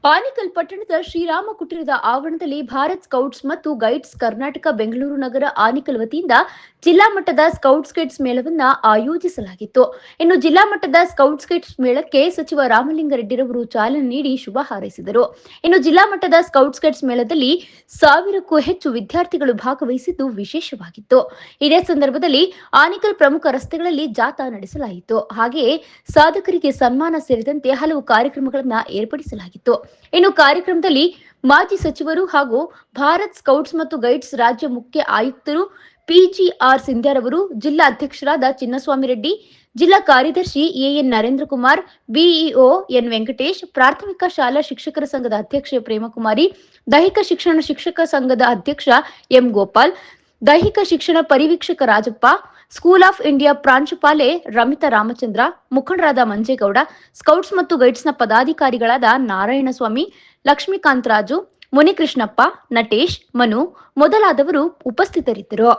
ಆನೇಕಲ್ ಪಟ್ಟಣದ ಶ್ರೀರಾಮ ಕುಟೀರದ ಆವರಣದಲ್ಲಿ ಭಾರತ್ ಸ್ಕೌಟ್ಸ್ ಮತ್ತು ಗೈಡ್ಸ್ ಕರ್ನಾಟಕ ಬೆಂಗಳೂರು ನಗರ ಆನೇಕಲ್ ವತಿಯಿಂದ ಜಿಲ್ಲಾ ಮಟ್ಟದ ಸ್ಕೌಟ್ಸ್ ಗೈಡ್ಸ್ ಮೇಳವನ್ನು ಆಯೋಜಿಸಲಾಗಿತ್ತು. ಇನ್ನು ಜಿಲ್ಲಾ ಮಟ್ಟದ ಸ್ಕೌಟ್ಸ್ ಗೈಡ್ಸ್ ಮೇಳಕ್ಕೆ ಸಚಿವ ರಾಮಲಿಂಗಾರೆಡ್ಡಿರವರು ಚಾಲನೆ ನೀಡಿ ಶುಭ ಹಾರೈಸಿದರು. ಇನ್ನು ಜಿಲ್ಲಾ ಮಟ್ಟದ ಸ್ಕೌಟ್ಸ್ ಗೈಡ್ಸ್ ಮೇಳದಲ್ಲಿ 1,000ಕ್ಕೂ ಹೆಚ್ಚು ವಿದ್ಯಾರ್ಥಿಗಳು ಭಾಗವಹಿಸಿದ್ದು ವಿಶೇಷವಾಗಿತ್ತು. ಇದೇ ಸಂದರ್ಭದಲ್ಲಿ ಆನೇಕಲ್ ಪ್ರಮುಖ ರಸ್ತೆಗಳಲ್ಲಿ ಜಾಥಾ ನಡೆಸಲಾಯಿತು. ಹಾಗೆಯೇ ಸಾಧಕರಿಗೆ ಸನ್ಮಾನ ಸೇರಿದಂತೆ ಹಲವು ಕಾರ್ಯಕ್ರಮಗಳನ್ನು ಏರ್ಪಡಿಸಲಾಗಿತ್ತು. ಇನ್ನು ಕಾರ್ಯಕ್ರಮದಲ್ಲಿ ಮಾಜಿ ಸಚಿವರು ಹಾಗೂ ಭಾರತ್ ಸ್ಕೌಟ್ಸ್ ಮತ್ತು ಗೈಡ್ಸ್ ರಾಜ್ಯ ಮುಖ್ಯ ಆಯುಕ್ತರು ಪಿಜಿಆರ್ ಸಿಂಧ್ಯಾರವರು, ಜಿಲ್ಲಾ ಅಧ್ಯಕ್ಷರಾದ ಚಿನ್ನಸ್ವಾಮಿ ರೆಡ್ಡಿ, ಜಿಲ್ಲಾ ಕಾರ್ಯದರ್ಶಿ A N Narendra Kumar, BEO N Venkatesh, ಪ್ರಾಥಮಿಕ ಶಾಲಾ ಶಿಕ್ಷಕರ ಸಂಘದ ಅಧ್ಯಕ್ಷೆ ಪ್ರೇಮಕುಮಾರಿ, ದೈಹಿಕ ಶಿಕ್ಷಣ ಶಿಕ್ಷಕ ಸಂಘದ ಅಧ್ಯಕ್ಷ ಎಂ ಗೋಪಾಲ್, ದೈಹಿಕ ಶಿಕ್ಷಣ ಪರಿವೀಕ್ಷಕ ರಾಜಪ್ಪ, ಸ್ಕೂಲ್ ಆಫ್ ಇಂಡಿಯಾ ಪ್ರಾಂಶುಪಾಲೆ ರಮಿತಾ ರಾಮಚಂದ್ರ, ಮುಖಂಡರಾದ ಮಂಜೇಗೌಡ, ಸ್ಕೌಟ್ಸ್ ಮತ್ತು ಗೈಡ್ಸ್ನ ಪದಾಧಿಕಾರಿಗಳಾದ ನಾರಾಯಣಸ್ವಾಮಿ, ಲಕ್ಷ್ಮೀಕಾಂತ್ ರಾಜು, ಮುನಿಕೃಷ್ಣಪ್ಪ, ನಟೇಶ್, ಮನು ಮೊದಲಾದವರು ಉಪಸ್ಥಿತರಿದ್ದರು.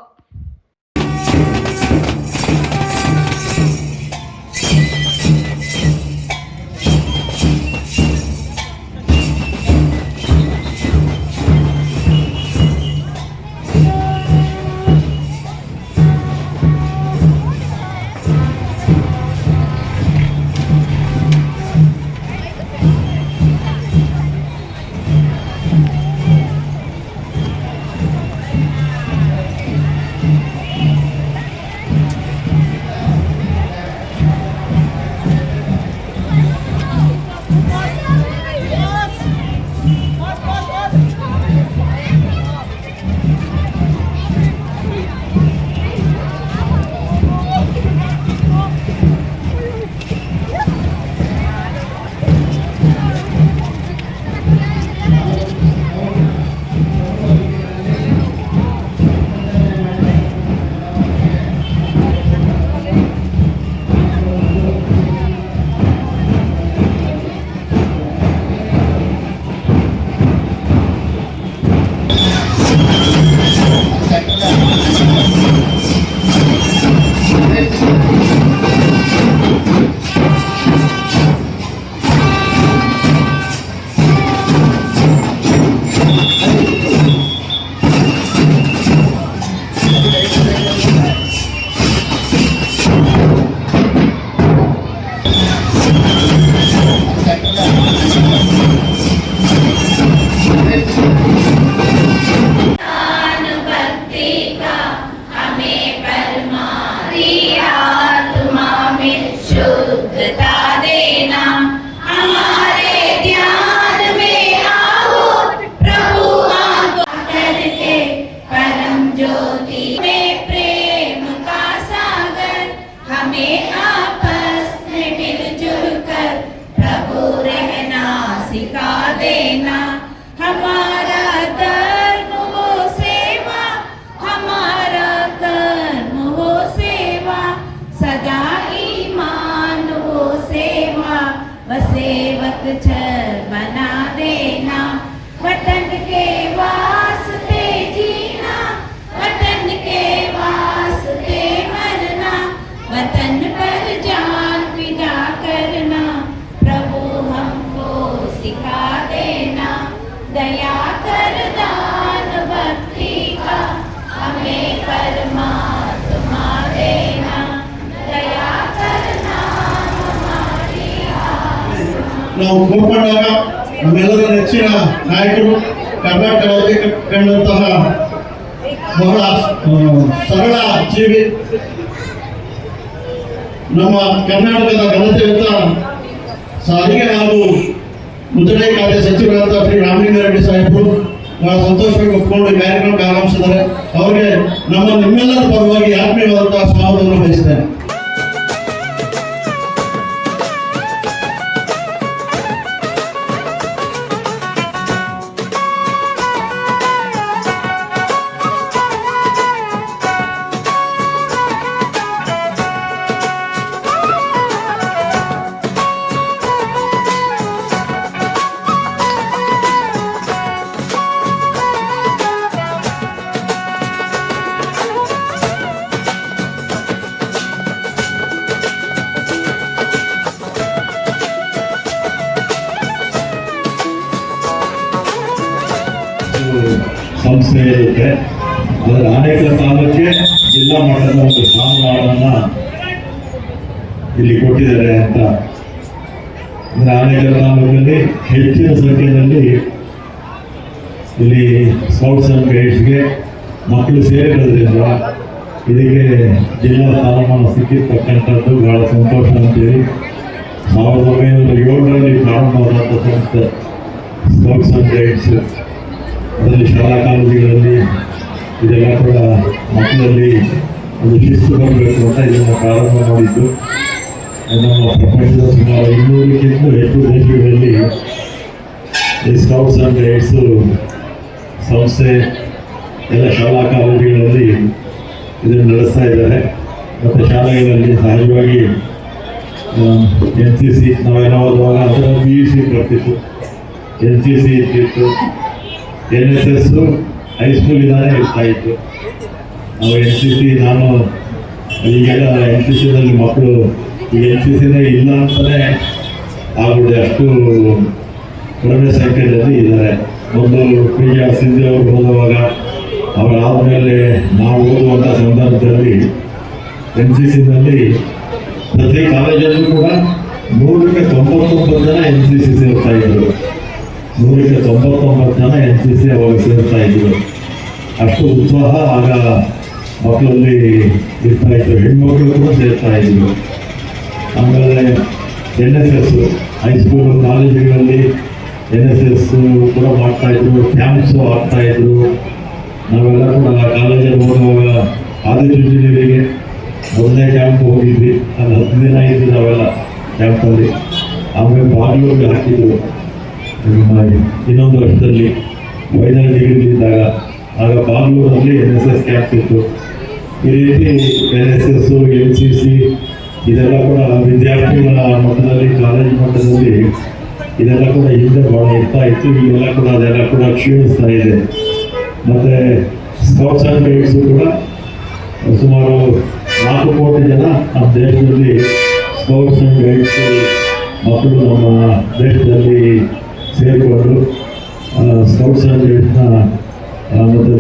सेवक छर बना देना, वतन के वास्ते जीना, वतन के वास्ते मरना, वतन पर जान फिदा करना, प्रभु हमको सिखा देना, दया कर दान भक्ति का हमें परमात्मा देना, दया करना हमारी ನಾವು ಕೋಪಗೊಂಡಾಗ ನಮ್ಮೆಲ್ಲರ ನೆಚ್ಚಿನ ನಾಯಕರು ಕರ್ನಾಟಕದಲ್ಲಿ ಕಂಡಂತಹ ಬಹಳ ಸರಳ ಜೀವಿ, ನಮ್ಮ ಕರ್ನಾಟಕದ ಘನತೆಯುತ ಸಾರಿಗೆ ಹಾಗೂ ಮುದ್ರಣೆ ಖಾತೆ ಸಚಿವರಾದ ಶ್ರೀ ರಾಮಲಿಂಗಾರೆಡ್ಡಿ ಸಾಹೇಬರು ಬಹಳ ಸಂತೋಷವಾಗಿ ಒಪ್ಪಿಕೊಂಡು ಕಾರ್ಯಕ್ರಮಕ್ಕೆ ಆಗಮಿಸಿದ್ದಾರೆ. ಅವರಿಗೆ ನಿಮ್ಮೆಲ್ಲರ ಪರವಾಗಿ ಆತ್ಮೀಯವಾದಂತಹ ಸ್ವಾಗತವನ್ನು ಬಯಸ್ತೇನೆ. ಸಂಸ್ಥೆ ಇರುತ್ತೆ. ಅದರ ಆನೇಕಲ್ ತಾಲೂಕಿಗೆ ಜಿಲ್ಲಾ ಮಟ್ಟದ ಒಂದು ಸ್ಥಾನಮಾನವನ್ನ ಇಲ್ಲಿ ಕೊಟ್ಟಿದ್ದಾರೆ ಅಂತ. ಅಂದ್ರೆ ಆನೇಕಲ್ ತಾಲೂಕಲ್ಲಿ ಹೆಚ್ಚಿನ ಸಂಖ್ಯೆಯಲ್ಲಿ ಇಲ್ಲಿ ಸ್ಕೌಟ್ಸ್ ಅಂಡ್ ಗೈಡ್ಸ್ಗೆ ಮಕ್ಕಳು ಸೇರಿರೋದ್ರಿಂದ ಇದಕ್ಕೆ ಜಿಲ್ಲಾ ಸ್ಥಾನಮಾನ ಸಿಕ್ಕಿರ್ತಕ್ಕಂಥದ್ದು ಬಹಳ ಸಂತೋಷ ಅಂತೇಳಿ 1907ರಲ್ಲಿ ಪ್ರಾರಂಭವಾದಂಥ ಸಂಸ್ಥೆ ಸ್ಕೌಟ್ಸ್ ಅಂಡ್ ಗೈಡ್ಸ್. ಅದರಲ್ಲಿ ಶಾಲಾ ಕಾಲೇಜುಗಳಲ್ಲಿ ಇದೆಲ್ಲ ಕೂಡ ಮಕ್ಕಳಲ್ಲಿ ಒಂದು ಶಿಸ್ತು ಬರಬೇಕು ಅಂತ ಇದನ್ನು ಪ್ರಾರಂಭ ಮಾಡಿದ್ದು. ನಮ್ಮ ಪ್ರಪಂಚದ ಸುಮಾರು 200ಕ್ಕಿಂತ ಹೆಚ್ಚು ದೇಶಗಳಲ್ಲಿ ಈ ಸ್ಕೌಟ್ಸ್ ಅಂಡ್ ಗೈಡ್ಸು ಸಂಸ್ಥೆ ಎಲ್ಲ ಶಾಲಾ ಕಾಲೇಜುಗಳಲ್ಲಿ ಇದನ್ನು ನಡೆಸ್ತಾ ಇದ್ದಾರೆ. ಮತ್ತು ಶಾಲೆಗಳಲ್ಲಿ ಸಹಜವಾಗಿ NCC ನಾವೆಲ್ಲ ಓದುವಾಗ ಅದರ PUC ಬರ್ತಿತ್ತು, NCC ಇರ್ತಿತ್ತು, NSS ಹೈಸ್ಕೂಲಿಂದಾನೇ ಇರ್ತಾ ಇತ್ತು. ನಾವು NCC ನಾನು ಈಗೆಲ್ಲ NCCನಲ್ಲಿ ಮಕ್ಕಳು ಈ NCCನೇ ಇಲ್ಲ ಅಂತಲೇ ಆಗ್ಬಿಡಿದೆ, ಅಷ್ಟು ಕಡಿಮೆ ಸಂಖ್ಯೆಯಲ್ಲಿ ಇದ್ದಾರೆ. ಮೊದಲು PGR ಸಿಂಧಿ ಅವರು ಓದುವಾಗ ಅವರಾದಮೇಲೆ ನಾವು ಓದುವಂಥ ಸಂದರ್ಭದಲ್ಲಿ NCCನಲ್ಲಿ ಪ್ರತಿ ಕಾಲೇಜಲ್ಲೂ ಕೂಡ 100ಕ್ಕೆ 99 ಜನ NCC ಸೇರ್ತಾ ಇದ್ರು. 100ಕ್ಕೆ 99 ಜನ NCC ಅವಾಗ ಸೇರ್ತಾ ಇದ್ರು. ಅಷ್ಟು ಉತ್ಸಾಹ ಆಗ ಮಕ್ಕಳಲ್ಲಿ ಇರ್ತಾ ಇದ್ರು, ಹೆಣ್ಮಕ್ಳು ಕೂಡ ಸೇರ್ತಾ ಇದ್ರು. ಆಮೇಲೆ NSS ಹೈಸ್ಕೂಲು ಕಾಲೇಜುಗಳಲ್ಲಿ NSS ಕೂಡ ಮಾಡ್ತಾ ಇದ್ರು, ಕ್ಯಾಂಪ್ಸು ಆಗ್ತಾ ಇದ್ರು. ನಾವೆಲ್ಲ ಕೂಡ ಕಾಲೇಜಲ್ಲಿ ಓದುವಾಗ ಆದಿಚುಂಚನಗಿರಿಗೆ ಮೊದಲನೇ ಕ್ಯಾಂಪ್ ಹೋಗಿದ್ವಿ. ಅದು 10 ದಿನ ಇದ್ವಿ ನಾವೆಲ್ಲ ಕ್ಯಾಂಪಲ್ಲಿ. ಆಮೇಲೆ ಬಾಗ್ಲೂರಿಗೆ ಹಾಕಿದ್ರು ಇನ್ನೊಂದು ವರ್ಷದಲ್ಲಿ ಫೈನಲ್ ಡಿಗ್ರಿ ಇದ್ದಾಗ. ಆಗ ಬಾಗ್ಲೂರಲ್ಲಿ NSS ಕ್ಯಾಂಪ್ ಇತ್ತು. ಈ ರೀತಿ NSS NCC ಇದೆಲ್ಲ ಕೂಡ ವಿದ್ಯಾರ್ಥಿಗಳ ಮಟ್ಟದಲ್ಲಿ ಕಾಲೇಜ್ ಮಟ್ಟದಲ್ಲಿ ಇದೆಲ್ಲ ಕೂಡ ಹಿಂದೆ ಭಾಳ ಇರ್ತಾ ಇತ್ತು. ಈಗೆಲ್ಲ ಕೂಡ ಅದೆಲ್ಲ ಕೂಡ ಕ್ಷೀಣಿಸ್ತಾ ಇದೆ. ಮತ್ತು ಸ್ಕೌಟ್ಸ್ ಆ್ಯಂಡ್ ಗೈಡ್ಸು ಕೂಡ ಸುಮಾರು 4 ಕೋಟಿ ಜನ ನಮ್ಮ ದೇಶದಲ್ಲಿ ಸ್ಕೌಟ್ಸ್ ಆ್ಯಂಡ್ ಗೈಡ್ಸ್ ಮಕ್ಕಳು ನಮ್ಮ ದೇಶದಲ್ಲಿ ಸೇರಿಕೊಂಡು ಸ್ಕೌಟ್ಸ್ ಆ್ಯಂಡ್ ಗೈಡ್ಸ್ನ ಮತ್ತು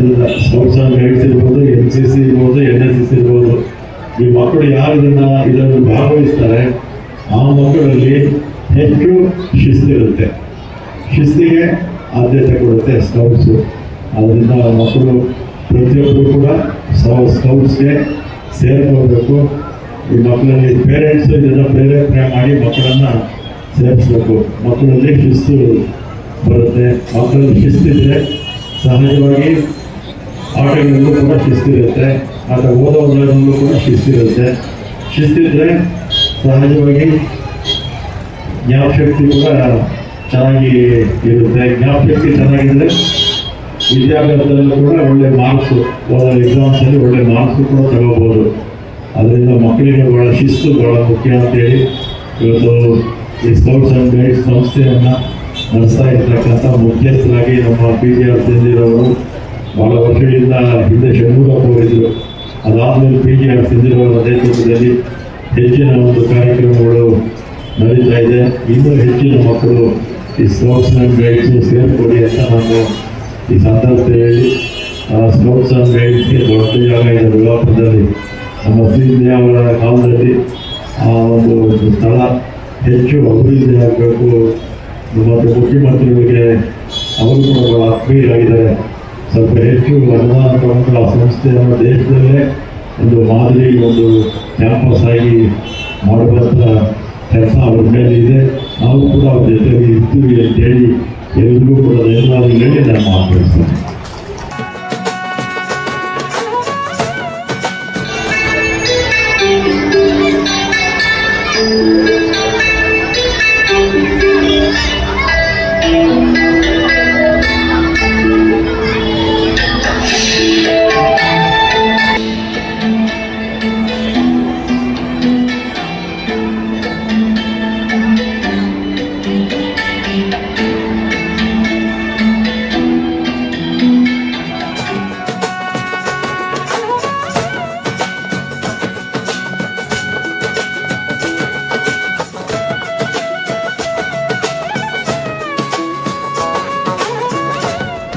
ಸ್ಕೌಟ್ಸ್ ಆ್ಯಂಡ್ ಗೈಡ್ಸ್ ಇರ್ಬೋದು, NCC ಇರ್ಬೋದು, NSS ಇರ್ಬೋದು, ಈ ಮಕ್ಕಳು ಯಾರು ಇದರಲ್ಲಿ ಭಾಗವಹಿಸ್ತಾರೆ ಆ ಮಕ್ಕಳಲ್ಲಿ ಹೆಚ್ಚು ಶಿಸ್ತಿರುತ್ತೆ. ಶಿಸ್ತಿಗೆ ಆದ್ಯತೆ ಕೊಡುತ್ತೆ ಸ್ಕೌಟ್ಸು. ಅದರಿಂದ ಮಕ್ಕಳು ಪ್ರತಿಯೊಬ್ಬರು ಕೂಡ ಸ್ಕೌಟ್ಸ್ಗೆ ಸೇರ್ಕೋಬೇಕು. ಈ ಮಕ್ಕಳಲ್ಲಿ ಪೇರೆಂಟ್ಸು ಇದನ್ನು ಪ್ರೇರೇಪಣೆ ಮಾಡಿ ಮಕ್ಕಳನ್ನು ಸೇರಿಸ್ಬೇಕು. ಮಕ್ಕಳಲ್ಲಿ ಶಿಸ್ತು ಬರುತ್ತೆ. ಮಕ್ಕಳಲ್ಲಿ ಶಿಸ್ತಿದ್ರೆ ಸಹಜವಾಗಿ ಆಟಗಳಲ್ಲೂ ಕೂಡ ಶಿಸ್ತಿರುತ್ತೆ, ಆಟ ಓದೋದ್ರಲ್ಲೂ ಕೂಡ ಶಿಸ್ತಿರುತ್ತೆ. ಶಿಸ್ತಿದ್ರೆ ಸಹಜವಾಗಿ ಜ್ಞಾಪಶಕ್ತಿ ಕೂಡ ಚೆನ್ನಾಗಿ ಇರುತ್ತೆ. ಜ್ಞಾಪಶಕ್ತಿ ಚೆನ್ನಾಗಿದ್ದರೆ ವಿದ್ಯಾಭ್ಯಾಸದಲ್ಲೂ ಕೂಡ ಒಳ್ಳೆ ಮಾರ್ಕ್ಸು, ಓದೋ ಎಕ್ಸಾಮ್ಸಲ್ಲಿ ಒಳ್ಳೆ ಮಾರ್ಕ್ಸು ಕೂಡ ತಗೋಬೋದು. ಅದರಿಂದ ಮಕ್ಕಳಿಗೆ ಭಾಳ ಶಿಸ್ತು ಭಾಳ ಮುಖ್ಯ ಅಂತೇಳಿ ಇವತ್ತು ಈ ಸ್ಕೌಟ್ಸ್ ಆ್ಯಂಡ್ ಗೈಡ್ಸ್ ಸಂಸ್ಥೆಯನ್ನು ನಡೆಸ್ತಾ ಇರ್ತಕ್ಕಂಥ ಮುಖ್ಯಸ್ಥರಾಗಿ ನಮ್ಮ PGR ಸಿಂಧಿರವರು ಭಾಳ ವರ್ಷಗಳಿಂದ ಹಿಂದೆ ಷಣ್ಮುಖಪ್ಪ ಅವರಿದ್ದರು. ಅದಾದಮೇಲೆ PGR ಸಿಂಧಿರವರ ನೇತೃತ್ವದಲ್ಲಿ ಹೆಚ್ಚಿನ ಒಂದು ಕಾರ್ಯಕ್ರಮಗಳು ನಡೀತಾ ಇದೆ. ಇನ್ನೂ ಹೆಚ್ಚಿನ ಮಕ್ಕಳು ಈ ಸ್ಕೌಟ್ಸ್ ಆ್ಯಂಡ್ ಗೈಡ್ಸು ಸೇರಿಕೊಡಿ ಅಂತ ನಾನು ಈ ಸಂದರ್ಭದಲ್ಲಿ ಹೇಳಿ, ಸ್ಕೌಟ್ಸ್ ಆ್ಯಂಡ್ ಗೈಡ್ಸ್ಗೆ ದೊಡ್ಡ ಜಾಗ ಇದೆ ಬೆಳಗಾಪುರದಲ್ಲಿ. ನಮ್ಮ ಶ್ರೀ ಅವರ ಕಾಲದಲ್ಲಿ ಆ ಒಂದು ಸ್ಥಳ ಹೆಚ್ಚು ಅಭಿವೃದ್ಧಿ ಆಗಬೇಕು. ಮತ್ತು ಮುಖ್ಯಮಂತ್ರಿಗಳಿಗೆ ಅವರು ಕೂಡ ಬಹಳ ಆತ್ಮೀಯರಾಗಿದ್ದಾರೆ. ಸ್ವಲ್ಪ ಹೆಚ್ಚು ಅನುದಾನ ತಗೊಂಡು ಆ ಸಂಸ್ಥೆಯನ್ನು ದೇಶದಲ್ಲೇ ಒಂದು ಮಾದರಿ ಒಂದು ಕ್ಯಾಂಪಸ್ ಆಗಿ ಮಾಡುವಂಥ ಕೆಲಸ ಅವ್ರ ಮೇಲೆ ಇದೆ. ನಾವು ಕೂಡ ಅವ್ರ ಜೊತೆಗೆ ಇರ್ತೀವಿ ಅಂತೇಳಿ ಎಲ್ರಿಗೂ ಕೂಡ ಧನ್ಯವಾದಗಳು ನಾನು ಮಾತನಾಡ್ತೇನೆ.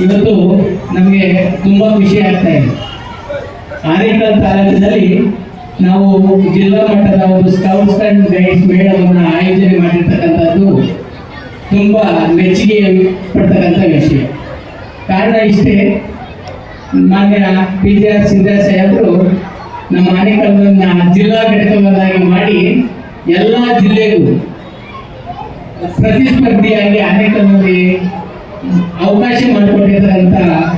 ಇವತ್ತು ನಮಗೆ ತುಂಬಾ ಖುಷಿ ಆಗ್ತಾ ಇದೆ. ಆನೇಕಲ್ ತಾಲೂಕಿನಲ್ಲಿ ನಾವು ಜಿಲ್ಲಾ ಮಟ್ಟದ ಒಂದು ಸ್ಕೌಟ್ಸ್ ಅಂಡ್ ಗೈಡ್ಸ್ ಮೇಳವನ್ನು ಆಯೋಜನೆ ಮಾಡಿರ್ತಕ್ಕಂಥದ್ದು ತುಂಬಾ ಮೆಚ್ಚುಗೆ ಪಡ್ತಕ್ಕಂಥ ವಿಷಯ. ಕಾರಣ ಇಷ್ಟೇ, ಮಾನ್ಯ PJR ಸಿಂಧೆ ಸಾಹೇಬರು ನಮ್ಮ ಆನೇಕಲ್ನ ಜಿಲ್ಲಾ ಘಟಕವನ್ನಾಗಿ ಮಾಡಿ ಎಲ್ಲ ಜಿಲ್ಲೆಗೂ ಪ್ರತಿಸ್ಪರ್ಧಿಯಾಗಿ ಆನೇಕಲ್ನಲ್ಲಿ ಅವಕಾಶ ಮಾಡಿಕೊಟ್ಟಿರ್ತಕ್ಕಂಥ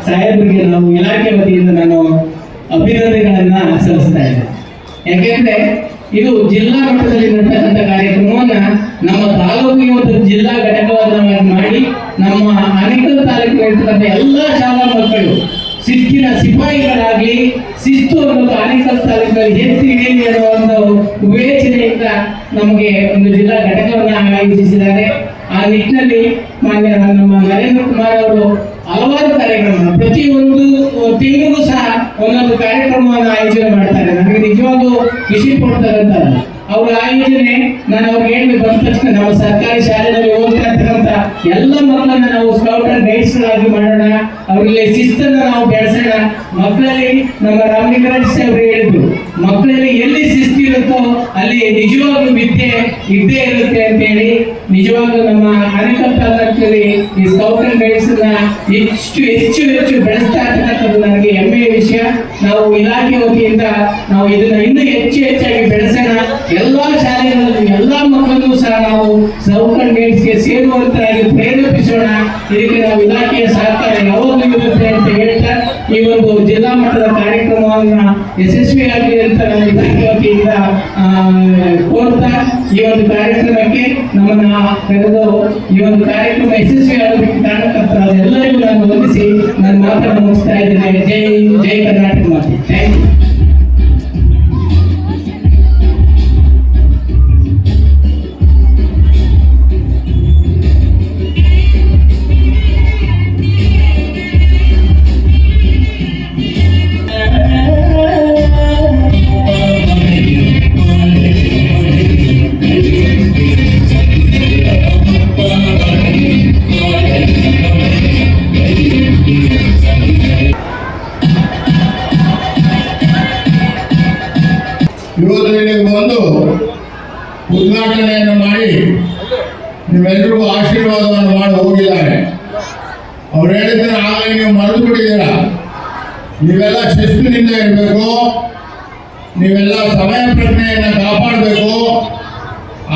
ಸಾಹೇಬರಿಗೆ ನಾವು ಇಲಾಖೆ ವತಿಯಿಂದ ನಾನು ಅಭಿನಂದನೆಗಳನ್ನ ಸಲ್ಲಿಸ್ತಾ ಇದ್ದೇನೆ. ಯಾಕೆಂದ್ರೆ ಇದು ಜಿಲ್ಲಾ ಮಟ್ಟದಲ್ಲಿ ನಡತಕ್ಕಂಥ ಕಾರ್ಯಕ್ರಮವನ್ನ ನಮ್ಮ ತಾಲೂಕಿಗೆ ಒಂದು ಜಿಲ್ಲಾ ಘಟಕವನ್ನ ಮಾಡಿ ನಮ್ಮ ಆನೇಕಲ್ ತಾಲೂಕಿನ ಎಲ್ಲ ಶಾಲಾ ಮಕ್ಕಳು ಶಿಸ್ತಿನ ಸಿಪಾಯಿಗಳಾಗ್ಲಿ, ಶಿಸ್ತು ಅನ್ನೋದು ಆನೇಕಲ್ ತಾಲೂಕಿನಲ್ಲಿ ಎತ್ತಿದೆ ಅನ್ನೋ ಒಂದು ವಿವೇಚನೆಯಿಂದ ನಮಗೆ ಒಂದು ಜಿಲ್ಲಾ ಘಟಕವನ್ನ ಆಯೋಜಿಸಿದ್ದಾರೆ. ಆ ನಿಟ್ಟಿನಲ್ಲಿ ಮಾನ್ಯ ನಮ್ಮ ನರೇಂದ್ರ ಕುಮಾರ್ ಅವರು ಹಲವಾರು ಕಾರ್ಯಕ್ರಮ ಪ್ರತಿಯೊಂದು ತಿಂಗಳಿಗೂ ಸಹ ಒಂದೊಂದು ಕಾರ್ಯಕ್ರಮವನ್ನು ಆಯೋಜನೆ ಮಾಡ್ತಾರೆ. ನನಗೆ ನಿಜವಾಗ್ಲೂ ಖುಷಿ ಪಡ್ತಕ್ಕಂಥದ್ದು ಅವರ ಆಯೋಜನೆ. ನಾನು ಅವ್ರಿಗೆ ಹೇಳಿ ಬಂದ ತಕ್ಷಣ ನಮ್ಮ ಸರ್ಕಾರಿ ಶಾಲೆಯಲ್ಲಿ ಓದ್ತಾ ಇರ್ತಕ್ಕಂಥ ಎಲ್ಲ ಮಕ್ಕಳನ್ನ ನಾವು ಸ್ಕೌಟ್ ಅಂಡ್ ಗೈಡ್ಸ್ ಆಗಿ ಮಾಡೋಣ, ಅವರಲ್ಲಿ ಶಿಸ್ತನ್ನ ನಾವು ಬೆಳೆಸೋಣ. ಮಕ್ಕಳಲ್ಲಿ ನಮ್ಮ ರಾಮಲಿಂಗರಾಜ್ ಅವರು ಹೇಳಿದ್ರು, ಮಕ್ಕಳಲ್ಲಿ ಎಲ್ಲಿ ಶಿಸ್ತು ಇರುತ್ತೋ ಅಲ್ಲಿ ನಿಜವಾಗ್ಲೂ ವಿದ್ಯೆ ಇದ್ದೇ ಇರುತ್ತೆ ಅಂತ ಹೇಳಿ ನಿಜವಾಗ್ಲೂ ನಮ್ಮ ಆನೇಕಲ್ ತಾಲೂಕಿನಲ್ಲಿ ಈ ಸ್ಕೌಟ್ ಅಂಡ್ ಗೈಡ್ಸ್ ಹೆಚ್ಚು ಬೆಳೆಸ್ತಾ ಇರ್ತಕ್ಕಂಥದ್ದು ನನಗೆ ಹೆಮ್ಮೆಯ ವಿಷಯ. ನಾವು ಇಲಾಖೆ ವತಿಯಿಂದ ನಾವು ಇದನ್ನ ಇನ್ನೂ ಹೆಚ್ಚಾಗಿ ಬೆಳೆಸೋಣ. ಎಲ್ಲಾ ಶಾಲೆಗಳಲ್ಲಿ ಎಲ್ಲಾ ಮಕ್ಕಳನ್ನು ಸಹ ನಾವು ಸ್ಕೌಟ್ ಅಂಡ್ ಗೈಡ್ಸ್ಗೆ ಸೇರುವಂತಾಗಿ ಪ್ರೇರೇಪಿಸೋಣ. ಇದಕ್ಕೆ ನಾವು ಇಲಾಖೆಯ ಸಹಕಾರ ಯಾವಾಗಲೂ ಇರುತ್ತೆ ಅಂತ ಹೇಳ್ತಾ ಈ ಒಂದು ಜಿಲ್ಲಾ ಮಟ್ಟದ ಕಾರ್ಯಕ್ರಮವನ್ನ ಯಶಸ್ವಿಯಾಗಲಿ ಅಂತ ನಾವು ಇಲಾಖೆ ವತಿಯಿಂದ ಕೋರ್ತಾ ಈ ಒಂದು ಕಾರ್ಯಕ್ರಮಕ್ಕೆ ನಮ್ಮನ್ನ ಕರೆದು ಈ ಒಂದು ಕಾರ್ಯಕ್ರಮ ಯಶಸ್ವಿಯಾಗೋದಕ್ಕೆ ಕಾರಣಕರ್ತರಾದ ಎಲ್ಲರಿಗೂ ನಾನು ವಂದಿಸಿ ನನ್ನ ಮಾತನ್ನು ಮುಗಿಸ್ತಾ ಇದ್ದೇನೆ. ಜೈ ಕರ್ನಾಟಕ ಮಾತೆ. Thank you. ಇವತ್ತು ಇಲ್ಲಿಗೆ ಬಂದು ಉದ್ಘಾಟನೆಯನ್ನು ಮಾಡಿ ನಿಮ್ಮೆಲ್ಲರಿಗೂ ಆಶೀರ್ವಾದವನ್ನು ಮಾಡಿ ಹೋಗಿದ್ದಾರೆ. ಅವ್ರು ಹೇಳಿದ್ರೆ ಆಗಲೇ ನೀವು ಮರೆತು ಬಿಟ್ಟಿದ್ದೀರಾ. ನೀವೆಲ್ಲ ಶಿಸ್ತಿನಿಂದ ಇರಬೇಕು, ನೀವೆಲ್ಲ ಸಮಯ ಪ್ರಜ್ಞೆಯನ್ನು ಕಾಪಾಡಬೇಕು.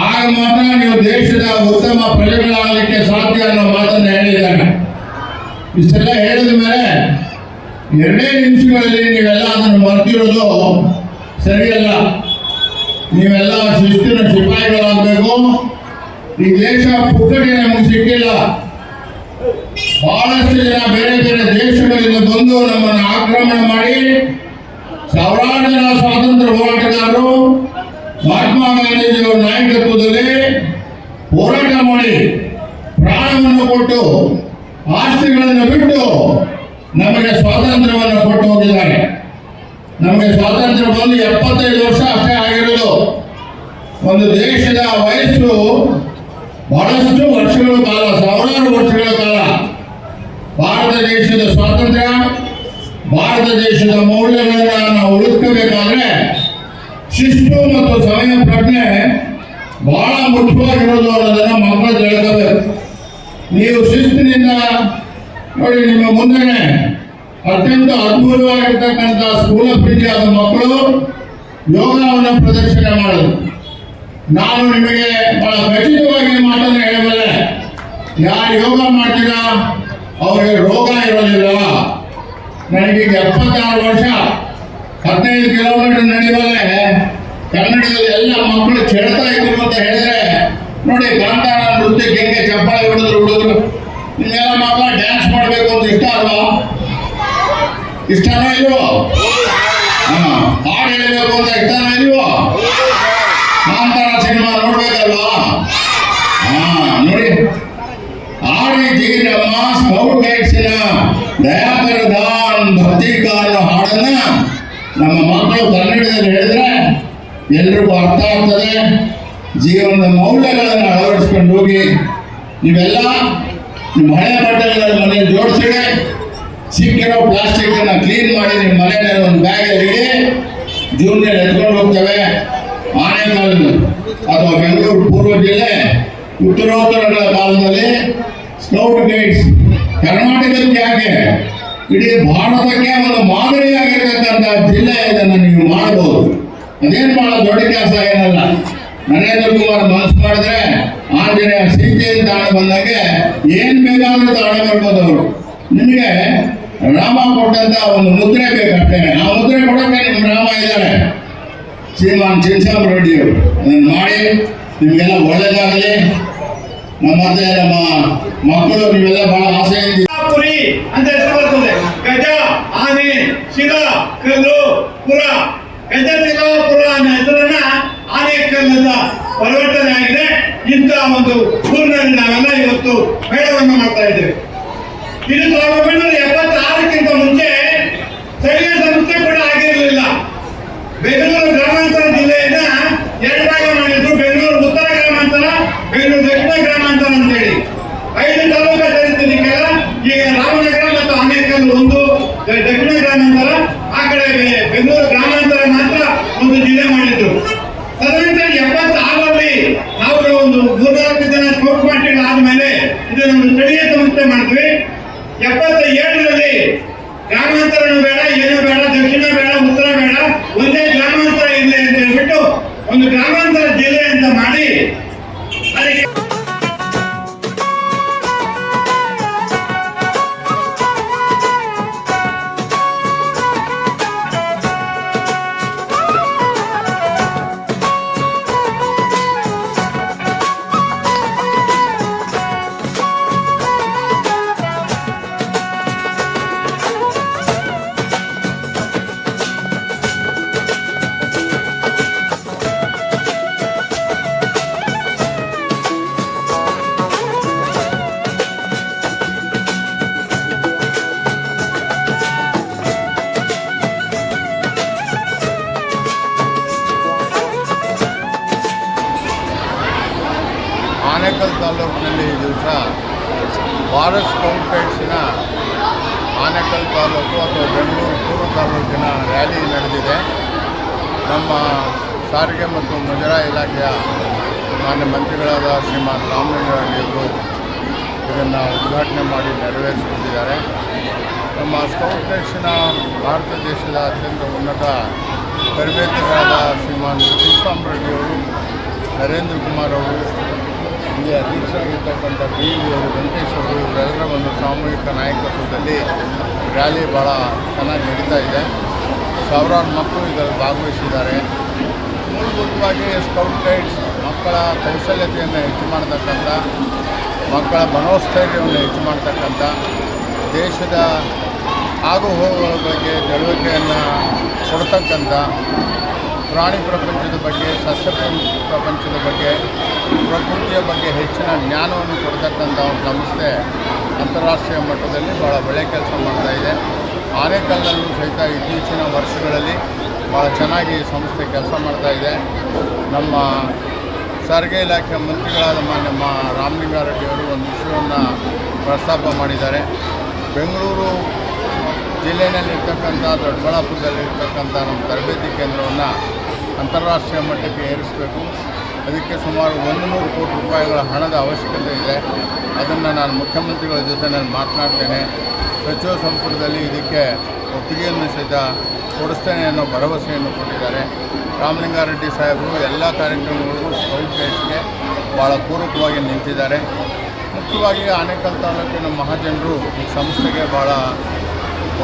ಆಗ ಮಾತ್ರ ನೀವು ದೇಶದ ಉತ್ತಮ ಪ್ರಜೆಗಳಾಗಲಿಕ್ಕೆ ಸಾಧ್ಯ ಅನ್ನೋ ಮಾತನ್ನು ಹೇಳಿದ್ದಾರೆ. ಇಷ್ಟೆಲ್ಲ ಹೇಳಿದ ಮೇಲೆ 2 ನಿಮಿಷಗಳಲ್ಲಿ ನೀವೆಲ್ಲ ಅದನ್ನು ಮರೆತಿರೋದು ಸರಿಯಲ್ಲ. ನೀವೆಲ್ಲ ಶಿಸ್ತಿನ ಸಿಪಾಯಿಗಳಾಗಬೇಕು. ಈ ದೇಶ ಪುಕ್ಕಟೆ ನಮಗೆ ಸಿಕ್ಕಿಲ್ಲ. ಬಹಳಷ್ಟು ಜನ ಬೇರೆ ಬೇರೆ ದೇಶಗಳಿಂದ ಬಂದು ನಮ್ಮನ್ನು ಆಕ್ರಮಣ ಮಾಡಿ ಸಾವಿರಾರು ಜನ ಸ್ವಾತಂತ್ರ್ಯ ಹೋರಾಟಗಾರರು ಮಹಾತ್ಮ ಗಾಂಧೀಜಿಯವರ ನಾಯಕತ್ವದಲ್ಲಿ ಹೋರಾಟ ಮಾಡಿ ಪ್ರಾಣವನ್ನು ಕೊಟ್ಟು ಆಸ್ತಿಗಳನ್ನು ಬಿಟ್ಟು ನಮಗೆ ಸ್ವಾತಂತ್ರ್ಯವನ್ನು ಕೊಟ್ಟು ಹೋಗಿದ್ದಾರೆ. ನಮಗೆ ಸ್ವಾತಂತ್ರ್ಯ ಬಂದು 75 ವರ್ಷ ಅಷ್ಟೇ ಆಗಿರೋದು. ಒಂದು ದೇಶದ ವಯಸ್ಸು ಬಹಳಷ್ಟು ವರ್ಷಗಳ ಕಾಲ, ಸಾವಿರಾರು ವರ್ಷಗಳ ಕಾಲ. ಭಾರತ ದೇಶದ ಸ್ವಾತಂತ್ರ್ಯ, ಭಾರತ ದೇಶದ ಮೌಲ್ಯಗಳನ್ನು ನಾವು ಉಳಿಸ್ಕೋಬೇಕಾದ್ರೆ ಶಿಸ್ತು ಮತ್ತು ಸಮಯ ಪ್ರಜ್ಞೆ ಬಹಳ ಮುಖ್ಯವಾಗಿರೋದು ಅನ್ನೋದನ್ನು ಮಕ್ಕಳು ತಿಳ್ಕೋಬೇಕು. ನೀವು ಶಿಸ್ತಿನಿಂದ ನೋಡಿ, ನಿಮ್ಮ ಮುಂದೆನೆ ಅತ್ಯಂತ ಅದ್ಭುತವಾಗಿರ್ತಕ್ಕಂಥ ಸ್ಕೂಲ್ ಆಫ್ ಇಂಡಿಯಾದ ಮಕ್ಕಳು ಯೋಗವನ್ನು ಪ್ರದರ್ಶನ ಮಾಡೋದು. ನಾನು ನಿಮಗೆ ಬಹಳ ಖಚಿತವಾಗಿ ಮಾತನ್ನು ಹೇಳಬಲ್ಲೆ, ಯಾರು ಯೋಗ ಮಾಡ್ತೀರಾ ಅವರಿಗೆ ರೋಗ ಇರೋದಿಲ್ಲ. ನನಗೀಗ 76 ವರ್ಷ, 15 ಕಿಲೋಮೀಟರ್ ನಡೆಯಬಲ್ಲೆ. ಕನ್ನಡದಲ್ಲಿ ಎಲ್ಲ ಮಕ್ಕಳು ಚೆಡ್ತಾ ಇದ್ರು ಅಂತ ಹೇಳಿದ್ರೆ ನೋಡಿ, ಕಾಂತಾರ ನೃತ್ಯಕ್ಕೆ ಹೆಂಗೆ ಚಪ್ಪಾಳೆ ಹುಡುಗರು ನಿಮ್ಮೆಲ್ಲ ಮಕ್ಕಳು ಡ್ಯಾನ್ಸ್ ಮಾಡಬೇಕು ಅಂತ ಇಷ್ಟ ಅಲ್ವಾ? ಇಷ್ಟನೋ ಇಲ್ವೋ? ಹಾಡು ಹೇಳಬೇಕು ಅಂತ ಇಷ್ಟನೋ ಇಲ್ವೋ? ಕಾಂತಾರ ಸಿನಿಮಾ ನೋಡ್ಬೇಕಲ್ವಾ? ನೋಡಿ, ಆ ರೀತಿ ನಮ್ಮ ಸ್ಕೌಟ್ ಗೈಡ್ಸಿನ ದಯಾಕರ ದಾನ್ ಭಕ್ತಿ ಕಾಲ ಹಾಡನ್ನ ನಮ್ಮ ಮಕ್ಕಳು ಕನ್ನಡದಲ್ಲಿ ಹೇಳಿದ್ರೆ ಎಲ್ರಿಗೂ ಅರ್ಥ ಆಗ್ತದೆ. ಜೀವನದ ಮೌಲ್ಯಗಳನ್ನು ಅಳವಡಿಸ್ಕೊಂಡು ಹೋಗಿ. ನೀವೆಲ್ಲ ನಿಮ್ಮ ಹಳೆ ಬಟ್ಟೆಗಳ ಮನೆ ಜೋಡಿಸಿಡಿ, ಸಿಕ್ಕಿರೋ ಪ್ಲಾಸ್ಟಿಕ್ ಅನ್ನ ಕ್ಲೀನ್ ಮಾಡಿ ನಿಮ್ಮ ಮನೆಯಲ್ಲಿ ಒಂದು ಬ್ಯಾಗ್ ಇಡಿ, ಜೂನ್ನಲ್ಲಿ ಎತ್ಕೊಂಡು ಹೋಗ್ತೇವೆ. ಆನೇಕಲ್ ಅಥವಾ ಬೆಂಗಳೂರು ಪೂರ್ವ ಜಿಲ್ಲೆ ಉತ್ತರೋತ್ತರಗಳ ಕಾಲದಲ್ಲಿ ಸ್ಕೌಟ್ ಗೈಡ್ಸ್ ಕರ್ನಾಟಕಕ್ಕೆ ಯಾಕೆ ಇಡೀ ಭಾರತಕ್ಕೆ ಒಂದು ಮಾದರಿಯಾಗಿರ್ತಕ್ಕಂಥ ಜಿಲ್ಲೆ ಇದನ್ನು ನೀವು ಮಾಡಬಹುದು. ಅದೇನು ಬಹಳ ದೊಡ್ಡ ಕೆಲಸ ಏನಲ್ಲ. ನರೇಂದ್ರ ಕುಮಾರ್ ಮನಸ್ಸು ಮಾಡಿದ್ರೆ ಆಂಜನೇಯ ಸೀತೆಯನ್ನು ತಾಣ ಬಂದಂಗೆ ಏನ್ ಬೇಕಾದ್ರೂ ತಾಣ ಬರ್ಬೋದು ಅವರು. ನಿಮಗೆ ರಾಮ ಕೊಟ್ಟಂತ ಒಂದು ಮುದ್ರೆ ಬೇಕಷ್ಟೇ. ಆ ಮುದ್ರೆ ಕೊಡಕ್ಕೆ ನಿಮ್ಮ ರಾಮ ಇದ್ದಾರೆ, ಶ್ರೀಮಾನ್ ಚಿನ್ಸಾಮ್ ರೆಡ್ಡಿ ಅವರು. ಅದನ್ನು ಮಾಡಿ ನಿಮಗೆಲ್ಲ ಒಳ್ಳೇದಾಗಲಿ. ಮತ್ತೆ ನಮ್ಮ ಮಕ್ಕಳು ನೀವೆಲ್ಲ ಬಹಳ ಆಸೆಯಿಂದ ಪುರಿ ಅಂತ ಹೆಸರು ಬರ್ತದೆ. ಗಜ, ಆನೆ, ಶಿಲ, ಕಲ್ಲು, ಪುರ. ಗಜ, ಶಿಲ, ಪುರ ಅನ್ನೋ ಹೆಸರನ್ನ ಆನೇಕಲ್ ಅಂತ ಪರಿವರ್ತನೆ ಆಗಿದೆ. ಇಂಥ ಒಂದು ಊರಿನಲ್ಲಿ ನಾವೆಲ್ಲ ಇವತ್ತು ಮೇಳವನ್ನು ಮಾಡ್ತಾ ಇದ್ದೇವೆ. ಇದು 1976ಕ್ಕಿಂತ ಮುಂಚೆ ಸ್ಥಳೀಯ ಸಂಸ್ಥೆ ಕೂಡ ಆಗಿರಲಿಲ್ಲ. ಬೆಂಗಳೂರು ಗ್ರಾಮಾಂತರ ಜಿಲ್ಲೆಯನ್ನ ಎರಡು ಭಾಗ ಮಾಡಿದ್ರು. ಬೆಂಗಳೂರು ಉತ್ತರ ಗ್ರಾಮಾಂತರ, ಬೆಂಗಳೂರು ದಕ್ಷಿಣ ಗ್ರಾಮಾಂತರ ಅಂತೇಳಿ 5 ತಾಲೂಕು ಸೇರಿದ್ದಕ್ಕೆಲ್ಲ ಈಗ ರಾಮನಗರ ಮತ್ತು ಆನೇಕಲ್ ಒಂದು ದಕ್ಷಿಣ ಗ್ರಾಮಾಂತರ, ಆ ಕಡೆ ಬೆಂಗಳೂರು ಗ್ರಾಮಾಂತರ ಮಾತ್ರ ಒಂದು ಜಿಲ್ಲೆ ಮಾಡಿದ್ರು. ತದನಂತರ 76ರಲ್ಲಿ ನಾವು ಒಂದು 3-4 ಜನ ಸ್ಕೌಟ್ ಪಾರ್ಟಿಗಳು ಆದ್ಮೇಲೆ ಇದನ್ನು ಒಂದು ಸ್ಥಳೀಯ ಸಂಸ್ಥೆ ಮಾಡಿದ್ವಿ. 77ರಲ್ಲಿ ಗ್ರಾಮಾಂತರನೂ ಬೇಡ, ಏನು ಬೇಡ, ದಕ್ಷಿಣ ಬೇಡ, ಉತ್ತರ ಬೇಡ, ಒಂದೇ ಗ್ರಾಮಾಂತರ ಇರಲಿ ಅಂತ ಹೇಳ್ಬಿಟ್ಟು ಒಂದು ಗ್ರಾಮಾಂತರ ಜಿಲ್ಲೆ ಅಂತ ಮಾಡಿ ಅದಕ್ಕೆ ಆನೇಕಲ್ ತಾಲೂಕಿನಲ್ಲಿ ಈ ದಿವಸ ಭಾರತ್ ಸ್ಕೌಟ್ ಗೈಡ್ಸಿನ ಆನೇಕಲ್ ತಾಲೂಕು ಅಥವಾ ಬೆಂಗಳೂರು ಪೂರ್ವ ತಾಲೂಕಿನ ರ್ಯಾಲಿ ನಡೆದಿದೆ. ನಮ್ಮ ಸಾರಿಗೆ ಮತ್ತು ಮುಜರಾಯಿ ಇಲಾಖೆಯ ಮಾನ್ಯ ಮಂತ್ರಿಗಳಾದ ಶ್ರೀಮಾನ್ ರಾಮಲಿಂಗಾರೆಡ್ಡಿಯವರು ಇದನ್ನು ಉದ್ಘಾಟನೆ ಮಾಡಿ ನೆರವೇರಿಸುತ್ತಿದ್ದಾರೆ. ನಮ್ಮ ಸ್ಕೌಟ್ ಗೈಡ್ಸಿನ ಭಾರತ ದೇಶದ ಅತ್ಯಂತ ಉನ್ನತ ತರಬೇತಿಗಾರರಾದ ಶ್ರೀಮಾನ್ ಚಿನ್ಸಾಮ್ ರೆಡ್ಡಿಯವರು, ನರೇಂದ್ರ ಕುಮಾರ್ ಅವರು, ಇಲ್ಲಿ ಅಧ್ಯಕ್ಷರಾಗಿರ್ತಕ್ಕಂಥ BEO ವೆಂಕಟೇಶ್ ಅವರು, ಇವರೆಲ್ಲರ ಒಂದು ಸಾಮೂಹಿಕ ನಾಯಕತ್ವದಲ್ಲಿ ರ್ಯಾಲಿ ಭಾಳ ಚೆನ್ನಾಗಿ ನಡೀತಾ ಇದೆ. ಸಾವಿರಾರು ಮಕ್ಕಳು ಇದರಲ್ಲಿ ಭಾಗವಹಿಸಿದ್ದಾರೆ. ಮೂಲಭೂತವಾಗಿ ಸ್ಕೌಟ್ ಗೈಡ್ಸ್ ಮಕ್ಕಳ ಕೌಶಲ್ಯತೆಯನ್ನು ಹೆಚ್ಚು ಮಾಡತಕ್ಕಂಥ, ಮಕ್ಕಳ ಮನೋಸ್ಥೈರ್ಯವನ್ನು ಹೆಚ್ಚು ಮಾಡತಕ್ಕಂಥ, ದೇಶದ ಆಗು ಹೋಗುಗಳ ಬಗ್ಗೆ ತಿಳುವಳಿಕೆಯನ್ನು ಕೊಡ್ತಕ್ಕಂಥ, ಪ್ರಾಣಿ ಪ್ರಪಂಚದ ಬಗ್ಗೆ, ಸಸ್ಯ ಪ್ರಪಂಚದ ಬಗ್ಗೆ, ಪ್ರಕೃತಿಯ ಬಗ್ಗೆ ಹೆಚ್ಚಿನ ಜ್ಞಾನವನ್ನು ಕೊಡ್ತಕ್ಕಂಥ ಒಂದು ಸಂಸ್ಥೆ ಅಂತಾರಾಷ್ಟ್ರೀಯ ಮಟ್ಟದಲ್ಲಿ ಭಾಳ ಒಳ್ಳೆಯ ಕೆಲಸ ಮಾಡ್ತಾಯಿದೆ. ಆನೇಕಲ್ನಲ್ಲೂ ಸಹಿತ ಇತ್ತೀಚಿನ ವರ್ಷಗಳಲ್ಲಿ ಭಾಳ ಚೆನ್ನಾಗಿ ಈ ಸಂಸ್ಥೆ ಕೆಲಸ ಮಾಡ್ತಾಯಿದೆ. ನಮ್ಮ ಸಾರಿಗೆ ಇಲಾಖೆಯ ಮಂತ್ರಿಗಳಾದ ಮಾನ್ಯ ರಾಮಲಿಂಗಾರೆಡ್ಡಿಯವರು ಒಂದು ವಿಷಯವನ್ನು ಪ್ರಸ್ತಾಪ ಮಾಡಿದ್ದಾರೆ. ಬೆಂಗಳೂರು ಜಿಲ್ಲೆಯಲ್ಲಿರ್ತಕ್ಕಂಥ ದೊಡ್ಡಬಳ್ಳಾಪುರದಲ್ಲಿರ್ತಕ್ಕಂಥ ನಮ್ಮ ತರಬೇತಿ ಕೇಂದ್ರವನ್ನು ಅಂತಾರಾಷ್ಟ್ರೀಯ ಮಟ್ಟಕ್ಕೆ ಏರಿಸಬೇಕು. ಅದಕ್ಕೆ ಸುಮಾರು 100 ಕೋಟಿ ರೂಪಾಯಿಗಳ ಹಣದ ಅವಶ್ಯಕತೆ ಇದೆ. ಅದನ್ನು ನಾನು ಮುಖ್ಯಮಂತ್ರಿಗಳ ಜೊತೆ ನಾನು ಮಾತನಾಡ್ತೇನೆ. ಸಚಿವ ಸಂಪುಟದಲ್ಲಿ ಇದಕ್ಕೆ ಒಪ್ಪಿಗೆಯನ್ನು ಸಹಿತ ಕೊಡಿಸ್ತೇನೆ ಅನ್ನೋ ಭರವಸೆಯನ್ನು ಕೊಟ್ಟಿದ್ದಾರೆ. ರಾಮಲಿಂಗಾರೆಡ್ಡಿ ಸಾಹೇಬರು ಎಲ್ಲ ಕಾರ್ಯಕ್ರಮಗಳಿಗೂ ಸ್ಕೌಟ್ ಗೈಡ್ಸ್ಗೆ ಭಾಳ ಪೂರಕವಾಗಿ ನಿಂತಿದ್ದಾರೆ. ಮುಖ್ಯವಾಗಿ ಆನೇಕಲ್ ತಾಲೂಕಿನ ಮಹಾಜನರು ಈ ಸಂಸ್ಥೆಗೆ ಭಾಳ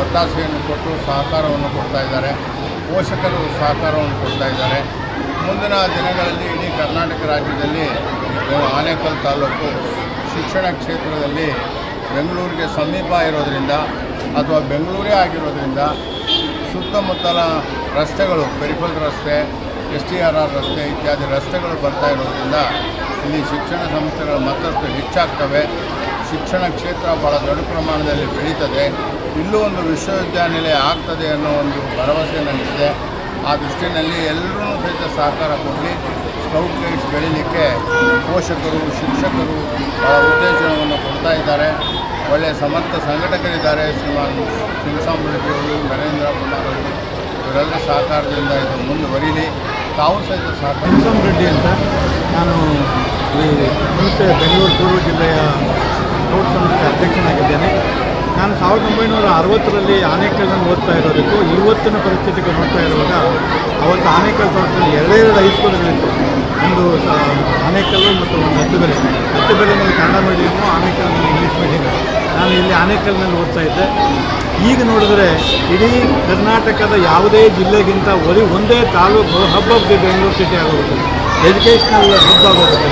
ಒತ್ತಾಸೆಯನ್ನು ಕೊಟ್ಟು ಸಹಕಾರವನ್ನು ಕೊಡ್ತಾ ಇದ್ದಾರೆ. ಪೋಷಕರು ಸಹಕಾರವನ್ನು ಕೊಡ್ತಾ ಇದ್ದಾರೆ. ಮುಂದಿನ ದಿನಗಳಲ್ಲಿ ಇಡೀ ಕರ್ನಾಟಕ ರಾಜ್ಯದಲ್ಲಿ ಆನೇಕಲ್ ತಾಲೂಕು ಶಿಕ್ಷಣ ಕ್ಷೇತ್ರದಲ್ಲಿ ಬೆಂಗಳೂರಿಗೆ ಸಮೀಪ ಇರೋದರಿಂದ ಅಥವಾ ಬೆಂಗಳೂರೇ ಆಗಿರೋದ್ರಿಂದ ಸುತ್ತಮುತ್ತಲ ರಸ್ತೆಗಳು, ಪೆರಿಫಲ್ ರಸ್ತೆ, STRR ರಸ್ತೆ ಇತ್ಯಾದಿ ರಸ್ತೆಗಳು ಬರ್ತಾ ಇರೋದ್ರಿಂದ ಇಲ್ಲಿ ಶಿಕ್ಷಣ ಸಂಸ್ಥೆಗಳು ಮತ್ತಷ್ಟು ಹೆಚ್ಚಾಗ್ತವೆ. ಶಿಕ್ಷಣ ಕ್ಷೇತ್ರ ಭಾಳ ದೊಡ್ಡ ಪ್ರಮಾಣದಲ್ಲಿ ಬೆಳೀತದೆ. ಇಲ್ಲೂ ಒಂದು ವಿಶ್ವವಿದ್ಯಾನಿಲಯ ಆಗ್ತದೆ ಅನ್ನೋ ಒಂದು ಭರವಸೆ ನನಗಿದೆ. ಆ ದೃಷ್ಟಿಯಲ್ಲಿ ಎಲ್ಲರೂ ಸಹಿತ ಸಹಕಾರ ಕೊಡಲಿ. ಸ್ಕೌಟ್ ಗೈಡ್ಸ್ ಬೆಳೀಲಿಕ್ಕೆ ಪೋಷಕರು ಶಿಕ್ಷಕರು ಉತ್ತೇಜನವನ್ನು ಕೊಡ್ತಾ ಇದ್ದಾರೆ. ಒಳ್ಳೆಯ ಸಮರ್ಥ ಸಂಘಟಕರಿದ್ದಾರೆ. ಶ್ರೀಮಾನ್ ಶಿವಸಾಂಬ ರೆಡ್ಡಿಯವರು, ನರೇಂದ್ರ ಕುಮಾರ್ ಅವರು, ಇವರೆಲ್ಲರ ಸಹಕಾರದಿಂದ ಇದು ಮುಂದುವರಿಲಿ. ತಾವು ಸಹಿತ ಸಹಕಾರ. ಶಿವಸಾಂಬ ರೆಡ್ಡಿ ಅಂತ, ನಾನು ಈ ಸಂಸ್ಥೆ ಬೆಂಗಳೂರು ಪೂರ್ವ ಜಿಲ್ಲೆಯ ಸ್ಕೌಟ್ ಸಂಸ್ಥೆ ಅಧ್ಯಕ್ಷನಾಗಿದ್ದೇನೆ. ನಾನು 1960ರಲ್ಲಿ ಆನೇಕಲ್ನಲ್ಲಿ ಓದ್ತಾ ಇರೋದಕ್ಕೂ ಇವತ್ತಿನ ಪರಿಸ್ಥಿತಿಗೆ ನೋಡ್ತಾ ಇರುವಾಗ, ಅವತ್ತು ಆನೇಕಲ್ ತಾಲೂಕಿನಲ್ಲಿ ಎರಡೇ ಹೈಸ್ಕೂಲ್ಗಳಿತ್ತು. ಒಂದು ಆನೇಕಲ್ಲು ಮತ್ತು ಒಂದು ಹತ್ತುಬೆಲೆನಲ್ಲಿ ಕನ್ನಡ ಮೀಡಿಯಮ್ಮು, ಆನೇಕಲ್ನಲ್ಲಿ ಇಂಗ್ಲೀಷ್ ಮೀಡಿಯಮ್. ನಾನು ಇಲ್ಲಿ ಆನೇಕಲ್ನಲ್ಲಿ ಓದ್ತಾ ಇದ್ದೆ. ಈಗ ನೋಡಿದ್ರೆ ಇಡೀ ಕರ್ನಾಟಕದ ಯಾವುದೇ ಜಿಲ್ಲೆಗಿಂತ ಒಂದೇ taluk hub of the Bengaluru city ಆಗೋಗುತ್ತೆ, ಎಜುಕೇಷ್ನಲ್ ಹಬ್ ಆಗೋಗುತ್ತೆ.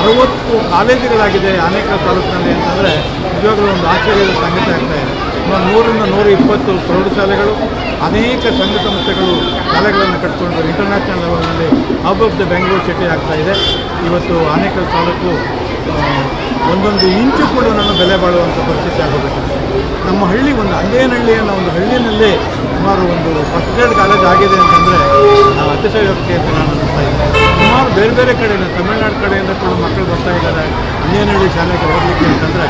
60 ಕಾಲೇಜುಗಳಾಗಿದೆ ಆನೇಕಲ್ ತಾಲೂಕಿನಲ್ಲಿ ಅಂತಂದರೆ ನಿಜವಾಗಲೂ ಒಂದು ಆಶ್ಚರ್ಯದ ಸಂಗತಿ ಆಗ್ತಾಯಿದೆ. 100ರಿಂದ 120 ಪ್ರೌಢಶಾಲೆಗಳು, ಅನೇಕ ಸಂಘ ಸಂಸ್ಥೆಗಳು ಶಾಲೆಗಳನ್ನು ಕಟ್ಕೊಂಡು ಇಂಟರ್ನ್ಯಾಷನಲ್ ಲೆವೆಲ್ನಲ್ಲಿ hub of the Bengaluru city ಆಗ್ತಾಯಿದೆ. ಇವತ್ತು ಆನೇಕಲ್ ತಾಲೂಕು ಒಂದೊಂದು ಇಂಚು ಕೂಡ ನಾನು ಬೆಲೆ ಬಾಳುವಂಥ ಪರಿಸ್ಥಿತಿ ಆಗೋಗ್ಬಿಟ್ಟಿದೆ. ನಮ್ಮ ಹಳ್ಳಿ ಒಂದು ಅಂದೇನಹಳ್ಳಿ ಅನ್ನೋ ಒಂದು ಹಳ್ಳಿಯಲ್ಲಿ ಸುಮಾರು ಒಂದು ಫಸ್ಟ್ ಗ್ರೇಡ್ ಕಾಲೇಜ್ ಆಗಿದೆ ಅಂತಂದರೆ ನಾವು ಅತಿಶಯೋಕ್ತಿ ಅಂತ ನಾನು ಅನ್ನಿಸ್ತಾ ಇದ್ದೆ. ಸುಮಾರು ಬೇರೆ ಬೇರೆ ಕಡೆಯಿಂದ, ತಮಿಳುನಾಡು ಕಡೆಯಿಂದ ಕೂಡ ಮಕ್ಕಳು ಬರ್ತಾ ಇದ್ದಾರೆ ಅಂದೇನಹಳ್ಳಿ ಶಾಲೆಗೆ ಹೋಗಲಿಕ್ಕೆ ಅಂತಂದರೆ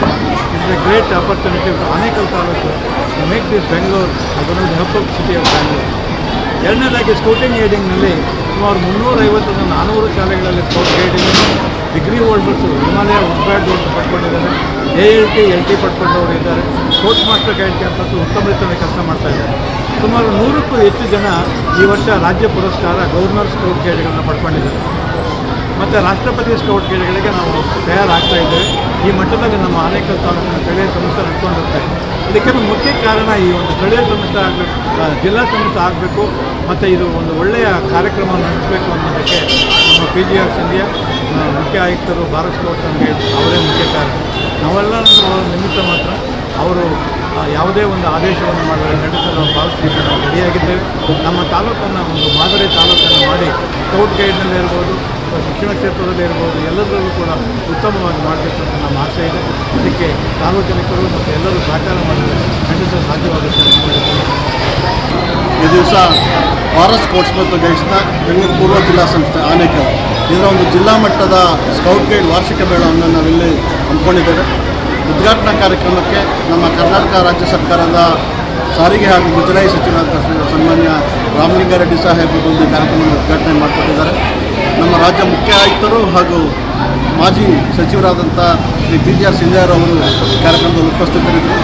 it's a great opportunity to Anekal taluk to make this Bengaluru ಅದೊಂದು hub of city of Bangalore. ಎರಡನೇದಾಗಿ ಸ್ಕೌಟಿಂಗ್ ಗೈಡಿಂಗ್ನಲ್ಲಿ ಸುಮಾರು 350ರಿಂದ 400 ಶಾಲೆಗಳಲ್ಲಿ scout guiding degree holders Himalaya wood badge ಪಡ್ಕೊಂಡಿದ್ದಾರೆ, ALT LT ಪಡ್ಕೊಂಡವರು ಇದ್ದಾರೆ. ಸ್ಕೌಟ್ ಮಾಸ್ಟರ್ ಗೈಡ್ ಕ್ಯಾಂಪಸ್ಸು ಉತ್ತಮ ರೀತಿಯಲ್ಲಿ ಕೆಲಸ ಮಾಡ್ತಾಯಿದ್ದಾರೆ. ಸುಮಾರು 100ಕ್ಕೂ ಹೆಚ್ಚು ಜನ ಈ ವರ್ಷ ರಾಜ್ಯ ಪುರಸ್ಕಾರ ಗವರ್ನರ್ ಸ್ಕೌಟ್ ಗೈಡ್ಗಳನ್ನು ಪಡ್ಕೊಂಡಿದ್ದಾರೆ. ಮತ್ತು ರಾಷ್ಟ್ರಪತಿ ಸ್ಕೌಟ್ ಗೈಡ್ಗಳಿಗೆ ನಾವು ತಯಾರಾಗ್ತಾ ಇದ್ದೇವೆ. ಈ ಮಟ್ಟದಲ್ಲಿ ನಮ್ಮ ಆನೇಕಲ್ ತಾಲೂಕಿನ ಸ್ಥಳೀಯ ಸಂಸ್ಥೆ ನಡ್ಕೊಂಡು ಹೋಗ್ತಾ ಇದೆ. ಇದಕ್ಕೆ ಮುಖ್ಯ ಕಾರಣ ಈ ಒಂದು ಸ್ಥಳೀಯ ಸಂಸ್ಥೆ ಆಗಬೇಕು, ಜಿಲ್ಲಾ ಸಂಸ್ಥೆ ಆಗಬೇಕು, ಮತ್ತು ಇದು ಒಂದು ಒಳ್ಳೆಯ ಕಾರ್ಯಕ್ರಮವನ್ನು ನಡೆಸಬೇಕು ಅನ್ನೋದಕ್ಕೆ ನಮ್ಮ PGRS ಇಂಡಿಯಾ ಮುಖ್ಯ ಆಯುಕ್ತರು, ಭಾರತ್ ಸ್ಕೌಟ್ ಆ್ಯಂಡ್ ಗೈಡ್ಸ್ ಅವರೇ ಮುಖ್ಯ ಕಾರಣ. ನಾವೆಲ್ಲ ನಿಮಿತ್ತ ಮಾತ್ರ ಅವರು ಯಾವುದೇ ಒಂದು ಆದೇಶವನ್ನು ಮಾಡಿದರೆ ನಡೆಸಲು ನಾವು ಭಾವಿಸ್ಲಿಕ್ಕೆ ನಾವು ರೆಡಿಯಾಗಿದ್ದೇವೆ. ನಮ್ಮ ತಾಲೂಕನ್ನು ಒಂದು ಮಾದರಿ ತಾಲೂಕನ್ನು ಮಾಡಿ ಸ್ಕೌಟ್ ಗೈಡ್ನಲ್ಲಿ ಇರ್ಬೋದು, ಶಿಕ್ಷಣ ಕ್ಷೇತ್ರದಲ್ಲಿ ಇರ್ಬೋದು, ಎಲ್ಲದರಲ್ಲೂ ಕೂಡ ಉತ್ತಮವಾಗಿ ಮಾಡಬೇಕು ಅಂತ ನಮ್ಮ ಆಸೆ ಇದೆ. ಅದಕ್ಕೆ ಸಾರ್ವಜನಿಕರು ಮತ್ತು ಎಲ್ಲರೂ ಸಹಕಾರ ಮಾಡಿದರೆ ಖಂಡಿತ ಸಾಧ್ಯವಾಗುತ್ತೆ. ಈ ದಿವಸ ಭಾರತ್ ಸ್ಕೌಟ್ಸ್ ಮತ್ತು ಗೈಡ್ಸ್ನ ಬೆಂಗಳೂರು ಪೂರ್ವ ಜಿಲ್ಲಾ ಸಂಸ್ಥೆ ಆನೇಕಲ್ ಇದರ ಒಂದು ಜಿಲ್ಲಾ ಮಟ್ಟದ ಸ್ಕೌಟ್ ಗೈಡ್ ವಾರ್ಷಿಕ ಮೇಳವನ್ನು ನಾವಿಲ್ಲಿ ಹಮ್ಮಿಕೊಂಡಿದ್ದೇವೆ. ಉದ್ಘಾಟನಾ ಕಾರ್ಯಕ್ರಮಕ್ಕೆ ನಮ್ಮ ಕರ್ನಾಟಕ ರಾಜ್ಯ ಸರ್ಕಾರದ ಸಾರಿಗೆ ಹಾಗೂ ಮುಜರಾಯಿ ಸಚಿವರಾದ ಸನ್ಮಾನ್ಯ ರಾಮಲಿಂಗಾರೆಡ್ಡಿ ಸಾಹೇಬರು ಒಂದು ಕಾರ್ಯಕ್ರಮವನ್ನು ಉದ್ಘಾಟನೆ ಮಾಡಿಕೊಟ್ಟಿದ್ದಾರೆ. ನಮ್ಮ ರಾಜ್ಯ ಮುಖ್ಯ ಆಯುಕ್ತರು ಹಾಗೂ ಮಾಜಿ ಸಚಿವರಾದಂಥ ಶ್ರೀ PGRS ಇಂಡಿಯಾರವರು ಕಾರ್ಯಕ್ರಮದಲ್ಲಿ ಉಪಸ್ಥಿತರಿದ್ದರು.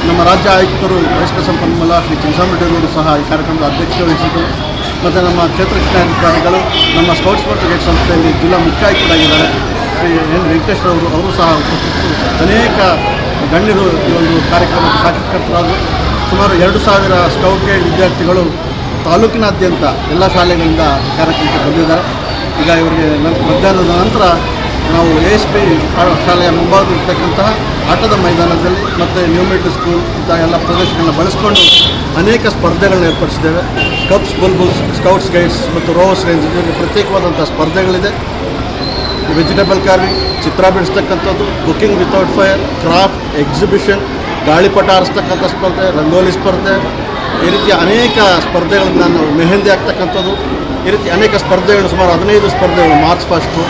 ನಮ್ಮ ರಾಜ್ಯ ಆಯುಕ್ತರು ವರಿಷ್ಠ ಸಂಪನ್ಮೂಲ ಶ್ರೀ ಶಿವಸಾಂಬ ರೆಡ್ಡಿಯವರು ಸಹ ಈ ಕಾರ್ಯಕ್ರಮದ ಅಧ್ಯಕ್ಷತೆ ವಹಿಸಿದರು. ಮತ್ತು ನಮ್ಮ ಕ್ಷೇತ್ರ ಶಿಕ್ಷಣಾಧಿಕಾರಿಗಳು, ನಮ್ಮ ಸ್ಕೌಟ್ಸ್ ಮತ್ತು ಗೈಡ್ ಸಂಸ್ಥೆಯಲ್ಲಿ ಜಿಲ್ಲಾ ಮುಖ್ಯ ಆಯುಕ್ತರಾಗಿದ್ದಾರೆ ಶ್ರೀ N ವೆಂಕಟೇಶ್ವರವರು, ಅವರು ಸಹ ಉಪಸ್ಥಿತರು. ಅನೇಕ ಗಣ್ಯರು ಈ ಒಂದು ಕಾರ್ಯಕ್ರಮಕ್ಕೆ ಸಾಕ್ಷಿಕರ್ತರಾದರು. ಸುಮಾರು 2000 ಸ್ಕೌಟ್ ಗೈಡ್ ವಿದ್ಯಾರ್ಥಿಗಳು ತಾಲೂಕಿನಾದ್ಯಂತ ಎಲ್ಲ ಶಾಲೆಗಳಿಂದ ಕಾರ್ಯಕ್ರಮಕ್ಕೆ ಬಂದಿದ್ದಾರೆ. ಈಗ ಇವರಿಗೆ ಮಧ್ಯಾಹ್ನದ ನಂತರ ನಾವು ASP ಶಾಲೆಯ ಮುಂಭಾಗದಲ್ಲಿರ್ತಕ್ಕಂತಹ ಆಟದ ಮೈದಾನದಲ್ಲಿ ಮತ್ತು ನ್ಯೂ ಮಿಡ್ಲ್ ಸ್ಕೂಲ್ ಇಂಥ ಎಲ್ಲ ಪ್ರದೇಶಗಳನ್ನ ಬಳಸ್ಕೊಂಡು ಅನೇಕ ಸ್ಪರ್ಧೆಗಳನ್ನ ಏರ್ಪಡಿಸಿದ್ದೇವೆ. ಕಪ್ಸ್, ಬುಲ್ಬುಲ್ಸ್, ಸ್ಕೌಟ್ಸ್ ಗೈಡ್ಸ್ ಮತ್ತು ರೋವರ್ಸ್ ರೇಂಜ್ ಇದರಲ್ಲಿ ಪ್ರತ್ಯೇಕವಾದಂಥ ಸ್ಪರ್ಧೆಗಳಿದೆ. ವೆಜಿಟೇಬಲ್ ಕಾರ್ವಿಂಗ್, ಚಿತ್ರ ಬಿಡಿಸ್ತಕ್ಕಂಥದ್ದು, cooking without fire, craft, exhibition, ಗಾಳಿಪಟ ಆರಿಸ್ತಕ್ಕಂಥ ಸ್ಪರ್ಧೆ, ರಂಗೋಲಿ ಸ್ಪರ್ಧೆ, ಈ ರೀತಿಯ ಅನೇಕ ಸ್ಪರ್ಧೆಗಳನ್ನು ನಾವು ಮೆಹಂದಿ ಆಗ್ತಕ್ಕಂಥದ್ದು, ಈ ರೀತಿ ಅನೇಕ ಸ್ಪರ್ಧೆಗಳು, ಸುಮಾರು 15 ಸ್ಪರ್ಧೆಗಳು, ಮಾರ್ಚ್ ಫಾಸ್ಟು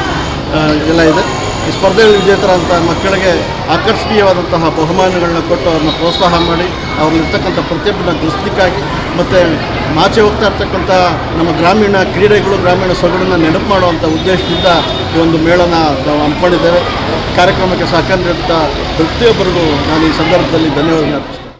ಎಲ್ಲ ಇದೆ. ಈ ಸ್ಪರ್ಧೆಗಳ ವಿಜೇತರಂಥ ಮಕ್ಕಳಿಗೆ ಆಕರ್ಷಣೀಯವಾದಂತಹ ಬಹುಮಾನಗಳನ್ನ ಕೊಟ್ಟು ಅವ್ರನ್ನ ಪ್ರೋತ್ಸಾಹ ಮಾಡಿ ಅವ್ರಲ್ಲಿರ್ತಕ್ಕಂಥ ಪ್ರತಿಭೆನ ಗುರುತಿಸಲಿಕ್ಕಾಗಿ ಮತ್ತು ಆಚೆ ಹೋಗ್ತಾ ಇರ್ತಕ್ಕಂಥ ನಮ್ಮ ಗ್ರಾಮೀಣ ಕ್ರೀಡೆಗಳು, ಗ್ರಾಮೀಣ ಸೊಗಡನ್ನು ನೆನಪು ಮಾಡುವಂಥ ಉದ್ದೇಶದಿಂದ ಈ ಒಂದು ಮೇಳನ ನಾವು ಹಮ್ಮಿಕೊಂಡಿದ್ದೇವೆ. ಕಾರ್ಯಕ್ರಮಕ್ಕೆ ಸಹಕಾರ ನೀಡಿದ ಪ್ರತಿಯೊಬ್ಬರಿಗೂ ನಾನು ಈ ಸಂದರ್ಭದಲ್ಲಿ ಧನ್ಯವಾದ ಅರ್ಪಿಸ್ತೇನೆ.